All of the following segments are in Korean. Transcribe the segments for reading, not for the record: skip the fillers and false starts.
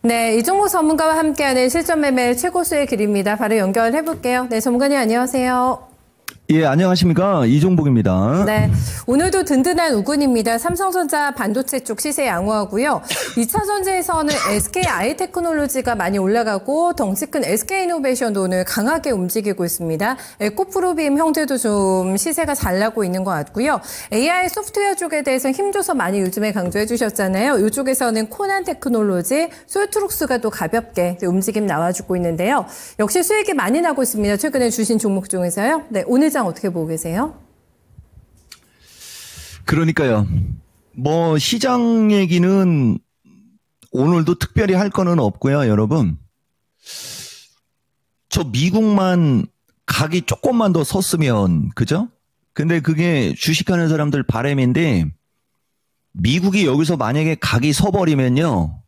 네, 이종목 전문가와 함께하는 실전 매매 최고수의 길입니다. 바로 연결해 볼게요. 네, 전문가님 안녕하세요. 예, 안녕하십니까. 이종복입니다. 네, 오늘도 든든한 우군입니다. 삼성전자 반도체 쪽 시세 양호하고요. 2차 전지에서는 SK 아이테크놀로지가 많이 올라가고 덩치 큰 SK이노베이션도 오늘 강하게 움직이고 있습니다. 에코프로비임 형제도 좀 시세가 잘 나고 있는 것 같고요. AI 소프트웨어 쪽에 대해서 힘줘서 많이 요즘에 강조해 주셨잖아요. 이쪽에서는 코난 테크놀로지, 솔트룩스가 또 가볍게 움직임 나와주고 있는데요. 역시 수익이 많이 나고 있습니다. 최근에 주신 종목 중에서요. 네, 오늘 장 어떻게 보고 계세요? 그러니까요. 뭐 시장 얘기는 오늘도 특별히 할 거는 없고요, 여러분. 저 미국만 각이 조금만 더 섰으면, 그죠? 근데 그게 주식하는 사람들 바람인데 미국이 여기서 만약에 각이 서버리면요.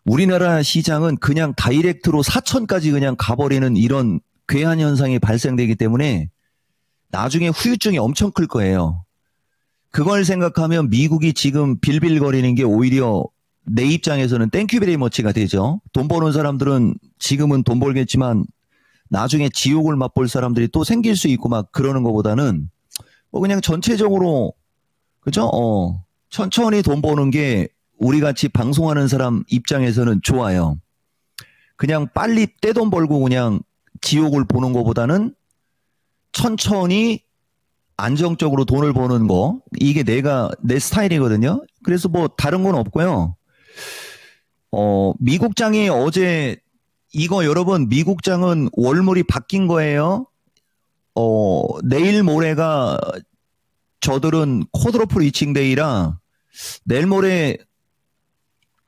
우리나라 시장은 그냥 다이렉트로 4천까지 그냥 가버리는 이런 괴한 현상이 발생되기 때문에 나중에 후유증이 엄청 클 거예요. 그걸 생각하면 미국이 지금 빌빌거리는 게 오히려 내 입장에서는 땡큐 베리 머치가 되죠. 돈 버는 사람들은 지금은 돈 벌겠지만 나중에 지옥을 맛볼 사람들이 또 생길 수 있고 막 그러는 것보다는 뭐 그냥 전체적으로 그죠? 천천히 돈 버는 게 우리 같이 방송하는 사람 입장에서는 좋아요. 그냥 빨리 떼돈 벌고 그냥 지옥을 보는 것보다는 천천히 안정적으로 돈을 버는 거, 이게 내 스타일이거든요. 그래서 뭐 다른 건 없고요. 미국장이 어제 이거 여러분 미국장은 월물이 바뀐 거예요. 내일 모레가 저들은 쿼드러플 리칭데이라 내일 모레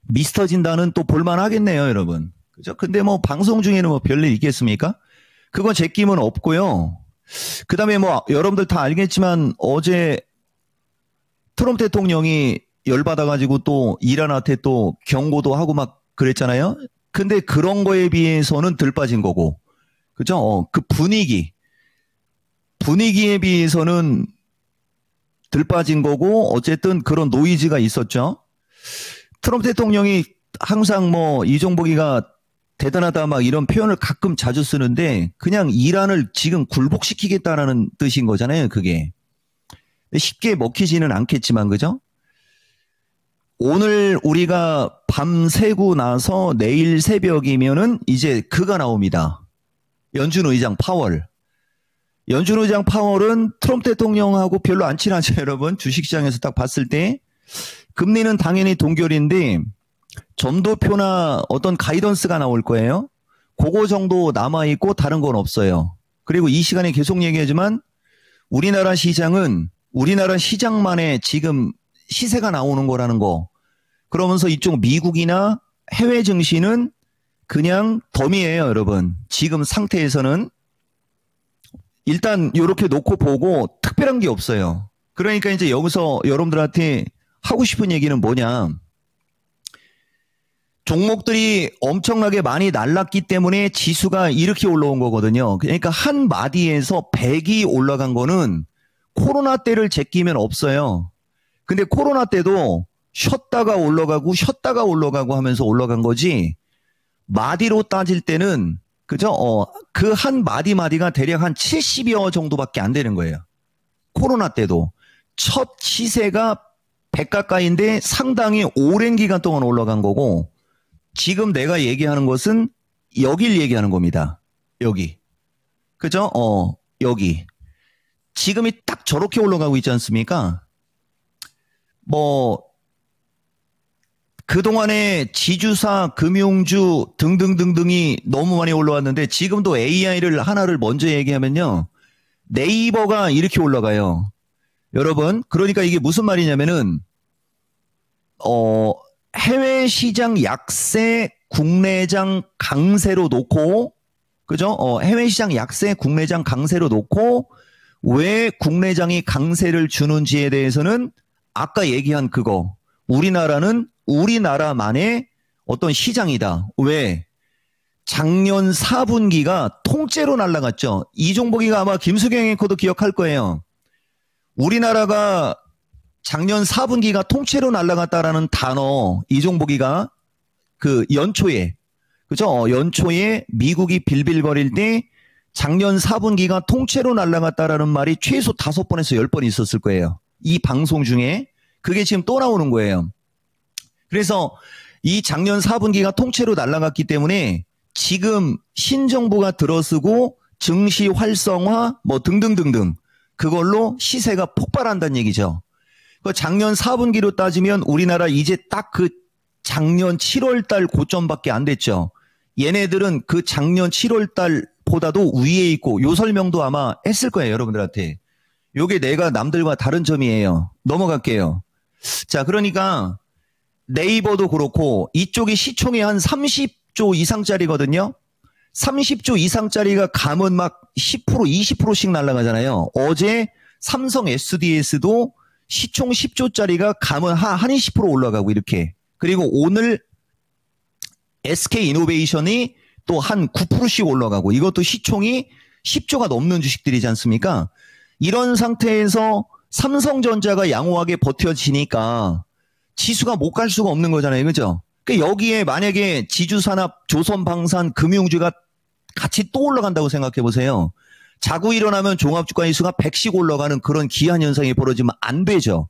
미스터 진단은 또 볼만 하겠네요, 여러분. 그죠? 근데 뭐 방송 중에는 뭐 별일 있겠습니까? 그건 제 끼는 없고요. 그 다음에 뭐 여러분들 다 알겠지만 어제 트럼프 대통령이 열받아가지고 또 이란한테 또 경고도 하고 막 그랬잖아요. 근데 그런 거에 비해서는 덜 빠진 거고, 그죠? 그 분위기에 비해서는 덜 빠진 거고, 어쨌든 그런 노이즈가 있었죠. 트럼프 대통령이 항상 뭐 이종복이가 대단하다 막 이런 표현을 가끔 자주 쓰는데 그냥 이란을 지금 굴복시키겠다라는 뜻인 거잖아요, 그게. 쉽게 먹히지는 않겠지만, 그죠? 오늘 우리가 밤 새고 나서 내일 새벽이면은 이제 그가 나옵니다. 연준 의장 파월. 연준 의장 파월은 트럼프 대통령하고 별로 안 친하죠, 여러분. 주식시장에서 딱 봤을 때. 금리는 당연히 동결인데 점도표나 어떤 가이던스가 나올 거예요. 그거 정도 남아있고 다른 건 없어요. 그리고 이 시간에 계속 얘기하지만 우리나라 시장은 우리나라 시장만의 지금 시세가 나오는 거라는 거. 그러면서 이쪽 미국이나 해외 증시는 그냥 덤이에요, 여러분. 지금 상태에서는 일단 이렇게 놓고 보고 특별한 게 없어요. 그러니까 이제 여기서 여러분들한테 하고 싶은 얘기는 뭐냐. 종목들이 엄청나게 많이 날랐기 때문에 지수가 이렇게 올라온 거거든요. 그러니까 한 마디에서 100이 올라간 거는 코로나 때를 제끼면 없어요. 근데 코로나 때도 쉬었다가 올라가고 하면서 올라간 거지, 마디로 따질 때는, 그죠? 그 한 마디가 대략 한 70여 정도밖에 안 되는 거예요. 코로나 때도. 첫 시세가 100 가까이인데 상당히 오랜 기간 동안 올라간 거고, 지금 내가 얘기하는 것은 여길 얘기하는 겁니다. 여기. 그죠? 여기. 지금이 딱 저렇게 올라가고 있지 않습니까? 뭐, 그동안에 지주사, 금융주 등등등등이 너무 많이 올라왔는데 지금도 AI를 하나를 먼저 얘기하면요. 네이버가 이렇게 올라가요. 여러분, 그러니까 이게 무슨 말이냐면은, 해외 시장 약세, 국내장 강세로 놓고, 그죠? 해외 시장 약세, 국내장 강세로 놓고, 왜 국내장이 강세를 주는지에 대해서는 아까 얘기한 그거. 우리나라는 우리나라만의 어떤 시장이다. 왜? 작년 4분기가 통째로 날아갔죠. 이종복이가 아마 김수경 앵커도 기억할 거예요. 우리나라가 작년 4분기가 통째로 날아갔다라는 단어, 이종복이가 그 연초에, 그죠? 연초에 미국이 빌빌거릴 때 작년 4분기가 통째로 날아갔다라는 말이 최소 5번에서 10번 있었을 거예요. 이 방송 중에. 그게 지금 또 나오는 거예요. 그래서 이 작년 4분기가 통째로 날아갔기 때문에 지금 신정부가 들어서고 증시 활성화 뭐 등등등등 그걸로 시세가 폭발한다는 얘기죠. 그 작년 4분기로 따지면 우리나라 이제 딱 그 작년 7월 달 고점밖에 안 됐죠. 얘네들은 그 작년 7월 달보다도 위에 있고 요 설명도 아마 했을 거예요, 여러분들한테. 요게 내가 남들과 다른 점이에요. 넘어갈게요. 자, 그러니까 네이버도 그렇고 이쪽이 시총이 한 30조 이상짜리거든요. 30조 이상짜리가 가면 막 10%, 20%씩 날아가잖아요. 어제 삼성 SDS도 시총 10조짜리가 가면 한 20% 올라가고 이렇게. 그리고 오늘 SK이노베이션이 또 한 9%씩 올라가고 이것도 시총이 10조가 넘는 주식들이지 않습니까? 이런 상태에서 삼성전자가 양호하게 버텨지니까 지수가 못 갈 수가 없는 거잖아요. 그죠? 그러니까 여기에 만약에 지주산업, 조선방산, 금융주가 같이 또 올라간다고 생각해 보세요. 자고 일어나면 종합주가 지수가 100씩 올라가는 그런 기한 현상이 벌어지면 안 되죠.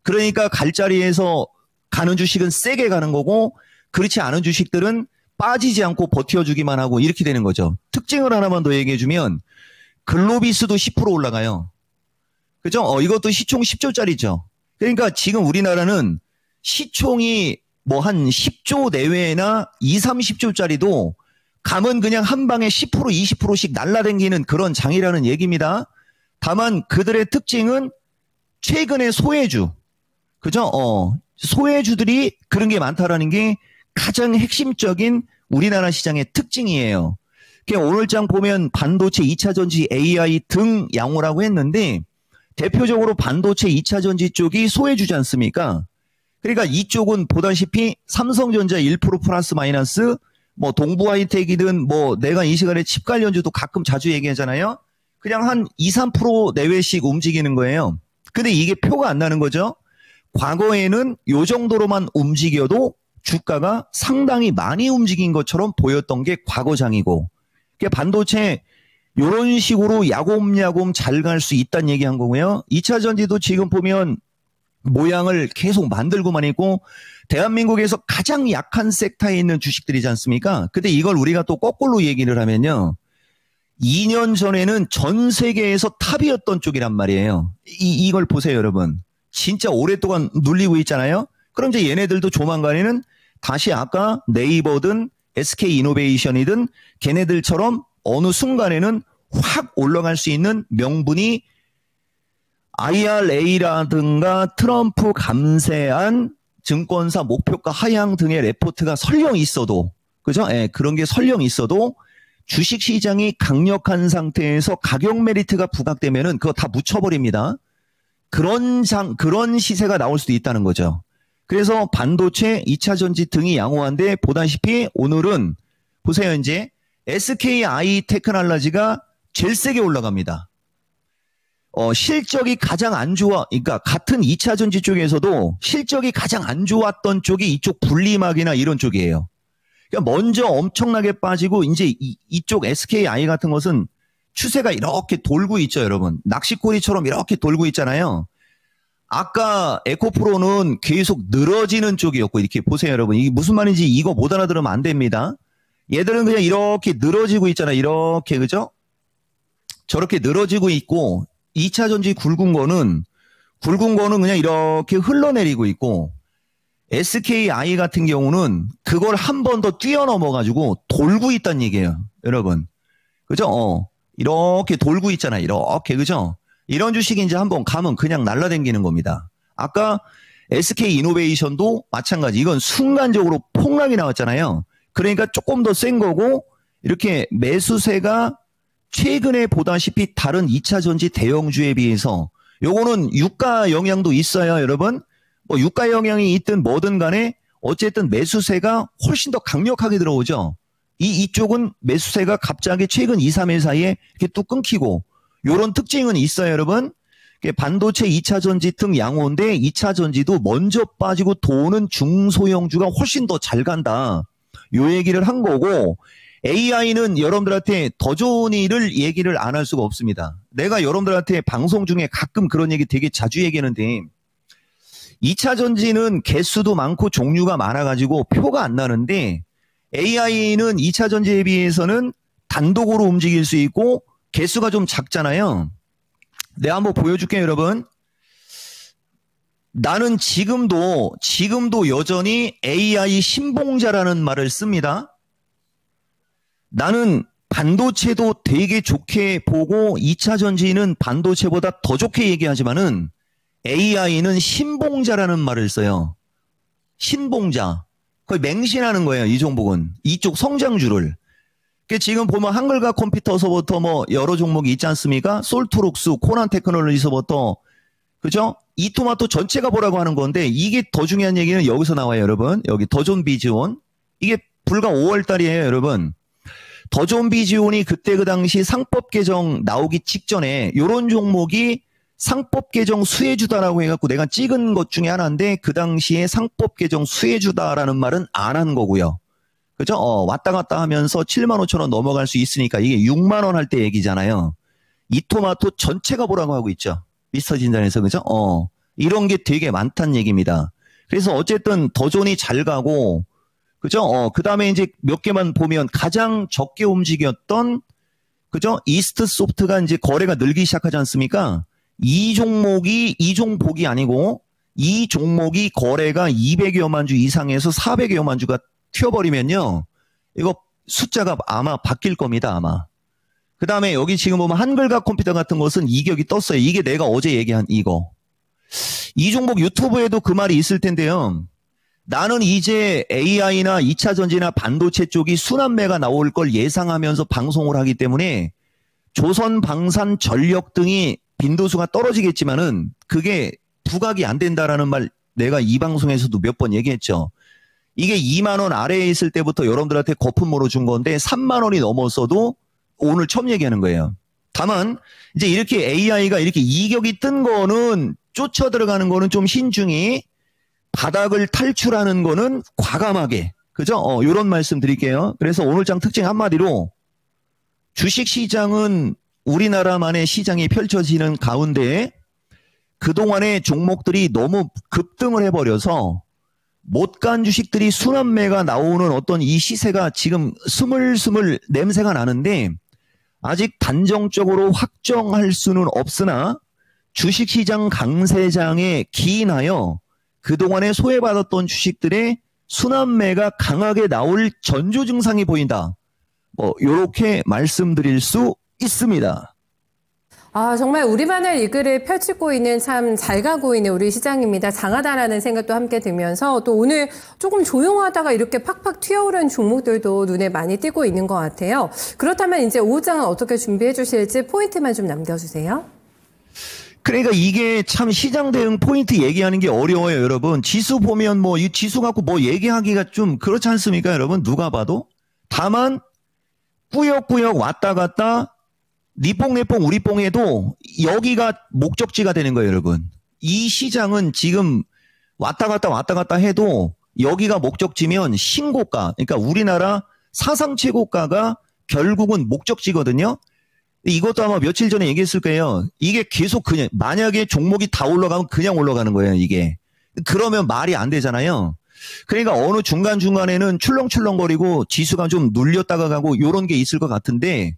그러니까 갈 자리에서 가는 주식은 세게 가는 거고 그렇지 않은 주식들은 빠지지 않고 버텨주기만 하고 이렇게 되는 거죠. 특징을 하나만 더 얘기해 주면 글로비스도 10% 올라가요. 그죠? 이것도 시총 10조짜리죠. 그러니까 지금 우리나라는 시총이 뭐 한 10조 내외나 20, 30조짜리도 가면 그냥 한 방에 10%, 20%씩 날라다니는 그런 장이라는 얘기입니다. 다만 그들의 특징은 최근에 소외주, 그죠? 소외주들이 그런 게 많다라는 게 가장 핵심적인 우리나라 시장의 특징이에요. 오늘 장 보면 반도체, 2차 전지, AI 등 양호라고 했는데 대표적으로 반도체 2차 전지 쪽이 소외주지 않습니까? 그러니까 이쪽은 보다시피 삼성전자 1% 플러스 마이너스 뭐 동부하이텍이든 뭐 내가 이 시간에 칩 관련주도 가끔 자주 얘기하잖아요. 그냥 한 2, 3% 내외씩 움직이는 거예요. 근데 이게 표가 안 나는 거죠. 과거에는 요 정도로만 움직여도 주가가 상당히 많이 움직인 것처럼 보였던 게 과거장이고 그러니까 반도체 이런 식으로 야곱야곱 잘 갈 수 있다는 얘기한 거고요. 2차 전지도 지금 보면 모양을 계속 만들고만 있고 대한민국에서 가장 약한 섹터에 있는 주식들이지 않습니까? 근데 이걸 우리가 또 거꾸로 얘기를 하면요. 2년 전에는 전 세계에서 탑이었던 쪽이란 말이에요. 이걸 보세요, 여러분. 진짜 오랫동안 눌리고 있잖아요. 그럼 이제 얘네들도 조만간에는 다시 아까 네이버든 SK이노베이션이든 걔네들처럼 어느 순간에는 확 올라갈 수 있는 명분이 IRA라든가 트럼프 감세안 증권사 목표가 하향 등의 레포트가 설령 있어도, 그죠? 예, 그런 게 설령 있어도 주식시장이 강력한 상태에서 가격 메리트가 부각되면은 그거 다 묻혀버립니다. 그런 시세가 나올 수도 있다는 거죠. 그래서 반도체, 2차 전지 등이 양호한데 보다시피 오늘은 보세요, 이제 SKI 테크놀로지가 제일 세게 올라갑니다. 실적이 가장 안 좋아, 그러니까 같은 2차 전지 쪽에서도 실적이 가장 안 좋았던 쪽이 이쪽 분리막이나 이런 쪽이에요. 그러니까 먼저 엄청나게 빠지고 이제 이쪽 SKI 같은 것은 추세가 이렇게 돌고 있죠, 여러분. 낚시꼬리처럼 이렇게 돌고 있잖아요. 아까 에코프로는 계속 늘어지는 쪽이었고 이렇게 보세요, 여러분. 이게 무슨 말인지 이거 못 알아들으면 안 됩니다. 얘들은 그냥 이렇게 늘어지고 있잖아요. 이렇게, 그죠? 저렇게 늘어지고 있고 2차 전지 굵은 거는 그냥 이렇게 흘러내리고 있고 SKI 같은 경우는 그걸 한 번 더 뛰어넘어가지고 돌고 있다는 얘기예요, 여러분. 그죠? 이렇게 돌고 있잖아요. 이렇게, 그죠? 이런 주식이 이제 한번 가면 그냥 날라다니는 겁니다. 아까 SK이노베이션도 마찬가지. 이건 순간적으로 폭락이 나왔잖아요. 그러니까 조금 더 센 거고 이렇게 매수세가 최근에 보다시피 다른 2차 전지 대형주에 비해서 요거는 유가 영향도 있어요, 여러분. 뭐 유가 영향이 있든 뭐든 간에 어쨌든 매수세가 훨씬 더 강력하게 들어오죠. 이쪽은 매수세가 갑자기 최근 2, 3일 사이에 이렇게 뚝 끊기고 요런 특징은 있어요, 여러분. 반도체 2차 전지 등 양호인데 2차 전지도 먼저 빠지고 도는 중소형주가 훨씬 더 잘 간다. 요 얘기를 한 거고, AI는 여러분들한테 더 좋은 일을 얘기를 안 할 수가 없습니다. 내가 여러분들한테 방송 중에 가끔 그런 얘기 되게 자주 얘기하는데, 2차 전지는 개수도 많고 종류가 많아가지고 표가 안 나는데, AI는 2차 전지에 비해서는 단독으로 움직일 수 있고 개수가 좀 작잖아요. 내가 한번 보여줄게요, 여러분. 나는 지금도 여전히 AI 신봉자라는 말을 씁니다. 나는 반도체도 되게 좋게 보고 2차 전지는 반도체보다 더 좋게 얘기하지만은 AI는 신봉자라는 말을 써요. 신봉자. 거의 맹신하는 거예요, 이종복은. 이쪽 성장주를. 지금 보면 한글과 컴퓨터서부터 뭐 여러 종목이 있지 않습니까? 솔트록스, 코난 테크놀로지서부터, 그죠? 이토마토 전체가 보라고 하는 건데, 이게 더 중요한 얘기는 여기서 나와요, 여러분. 여기 더존 비즈온. 이게 불과 5월 달이에요, 여러분. 더존 비즈온이 그때 그 당시 상법 개정 나오기 직전에 요런 종목이 상법 개정 수혜주다라고 해갖고 내가 찍은 것 중에 하나인데, 그 당시에 상법 개정 수혜주다라는 말은 안 한 거고요. 그죠? 왔다 갔다 하면서 75,000원 넘어갈 수 있으니까 이게 6만 원 할 때 얘기잖아요. 이토마토 전체가 보라고 하고 있죠. 미스터 진단에서, 그죠? 이런 게 되게 많다는 얘기입니다. 그래서 어쨌든 더존이 잘 가고, 그죠? 그 다음에 이제 몇 개만 보면 가장 적게 움직였던, 그죠? 이스트 소프트가 이제 거래가 늘기 시작하지 않습니까? 이 종목이 아니고, 이 종목이 거래가 200여만 주 이상에서 400여만 주가 튀어버리면요, 이거 숫자가 아마 바뀔 겁니다, 아마. 그 다음에 여기 지금 보면 한글과 컴퓨터 같은 것은 이격이 떴어요. 이게 내가 어제 얘기한 이거. 이 종목 유튜브에도 그 말이 있을 텐데요. 나는 이제 AI나 2차 전지나 반도체 쪽이 순환매가 나올 걸 예상하면서 방송을 하기 때문에 조선, 방산, 전력 등이 빈도수가 떨어지겠지만은 그게 부각이 안 된다라는 말 내가 이 방송에서도 몇 번 얘기했죠. 이게 2만 원 아래에 있을 때부터 여러분들한테 거품으로 준 건데 3만 원이 넘었어도 오늘 처음 얘기하는 거예요. 다만 이제 이렇게 AI가 이렇게 이격이 뜬 거는 쫓아 들어가는 거는 좀 신중히, 바닥을 탈출하는 거는 과감하게, 그죠? 이런 말씀 드릴게요. 그래서 오늘 장 특징 한마디로 주식시장은 우리나라만의 시장이 펼쳐지는 가운데 그동안의 종목들이 너무 급등을 해버려서 못 간 주식들이 순환매가 나오는 어떤 이 시세가 지금 스물스물 냄새가 나는데 아직 단정적으로 확정할 수는 없으나 주식시장 강세장에 기인하여 그동안에 소외받았던 주식들의 순환매가 강하게 나올 전조 증상이 보인다. 요렇게 말씀드릴 수 있습니다. 아, 정말 우리만의 리그를 펼치고 있는, 참 잘 가고 있는 우리 시장입니다. 장하다라는 생각도 함께 들면서 또 오늘 조금 조용하다가 이렇게 팍팍 튀어오른 종목들도 눈에 많이 띄고 있는 것 같아요. 그렇다면 이제 오후장은 어떻게 준비해 주실지 포인트만 좀 남겨주세요. 그러니까 이게 참 시장 대응 포인트 얘기하는 게 어려워요, 여러분. 지수 보면 이 지수 갖고 얘기하기가 좀 그렇지 않습니까, 여러분? 누가 봐도. 다만 꾸역꾸역 왔다 갔다 니뽕내뽕 우리뽕해도 여기가 목적지가 되는 거예요, 여러분. 이 시장은 지금 왔다 갔다 해도 여기가 목적지면 신고가, 그러니까 우리나라 사상 최고가가 결국은 목적지거든요. 이것도 아마 며칠 전에 얘기했을 거예요. 이게 계속 그냥, 만약에 종목이 다 올라가면 그냥 올라가는 거예요, 이게. 그러면 말이 안 되잖아요. 그러니까 어느 중간중간에는 출렁출렁거리고 지수가 좀 눌렸다가 가고 요런 게 있을 것 같은데,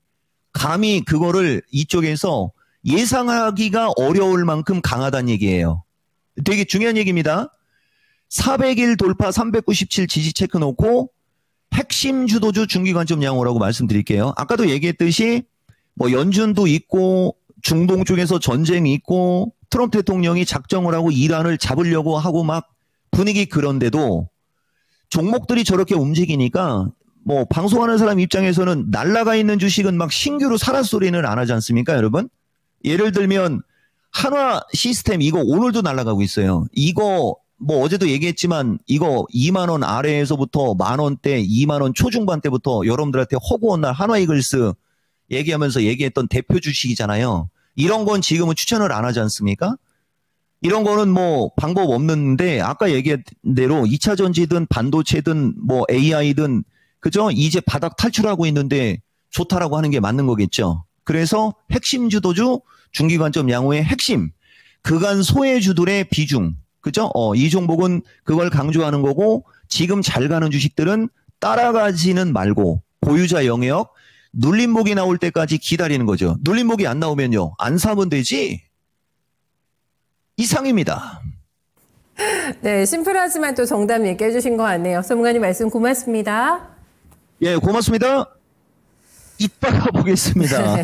감히 그거를 이쪽에서 예상하기가 어려울 만큼 강하다는 얘기예요. 되게 중요한 얘기입니다. 400일 돌파 397 지지 체크 놓고 핵심 주도주 중기관점 양호라고 말씀드릴게요. 아까도 얘기했듯이 연준도 있고 중동 쪽에서 전쟁이 있고 트럼프 대통령이 작정을 하고 이란을 잡으려고 하고 막 분위기, 그런데도 종목들이 저렇게 움직이니까 방송하는 사람 입장에서는 날라가 있는 주식은 막 신규로 사라 소리는 안 하지 않습니까, 여러분? 예를 들면 한화 시스템, 이거 오늘도 날라가고 있어요. 이거 어제도 얘기했지만 이거 2만 원 아래에서부터 만 원대, 2만 원 초중반 때부터 여러분들한테 허구한 날 한화 이글스 얘기하면서 얘기했던 대표 주식이잖아요. 이런 건 지금은 추천을 안 하지 않습니까? 이런 거는 방법 없는데, 아까 얘기한 대로 2차 전지든 반도체든 AI든 그죠? 이제 바닥 탈출하고 있는데 좋다라고 하는 게 맞는 거겠죠. 그래서 핵심 주도주, 중기관점 양호의 핵심, 그간 소외주들의 비중, 그죠? 이 종목은 그걸 강조하는 거고, 지금 잘 가는 주식들은 따라가지는 말고, 보유자 영역, 눌림목이 나올 때까지 기다리는 거죠. 눌림목이 안 나오면요, 안 사면 되지? 이상입니다. 네, 심플하지만 또 정답 얘기해 주신 것 같네요. 전문가님 말씀 고맙습니다. 예, 고맙습니다. 이따가 보겠습니다.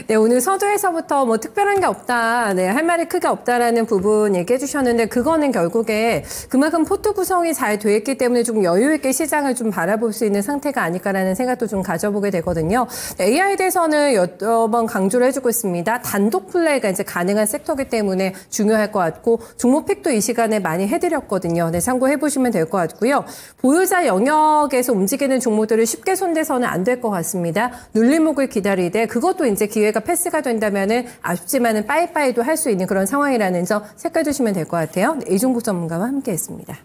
네, 오늘 서두에서부터 뭐 특별한 게 없다, 네, 할 말이 크게 없다라는 부분 얘기해 주셨는데, 그거는 결국에 그만큼 포트 구성이 잘 돼 있기 때문에 좀 여유 있게 시장을 좀 바라볼 수 있는 상태가 아닐까라는 생각도 좀 가져보게 되거든요. AI에 대해서는 여러 번 강조를 해주고 있습니다. 단독 플레이가 이제 가능한 섹터이기 때문에 중요할 것 같고, 종목픽도 이 시간에 많이 해드렸거든요. 네, 참고해 보시면 될 것 같고요. 보유자 영역에서 움직이는 종목들을 쉽게 손대서는 안 될 것 같습니다. 눌림목을 기다리되 그것도 이제 기회가 패스가 된다면은 아쉽지만은 빠이빠이도 할 수 있는 그런 상황이라는 점 체크해 두시면 될 것 같아요. 이종국 전문가와 함께했습니다.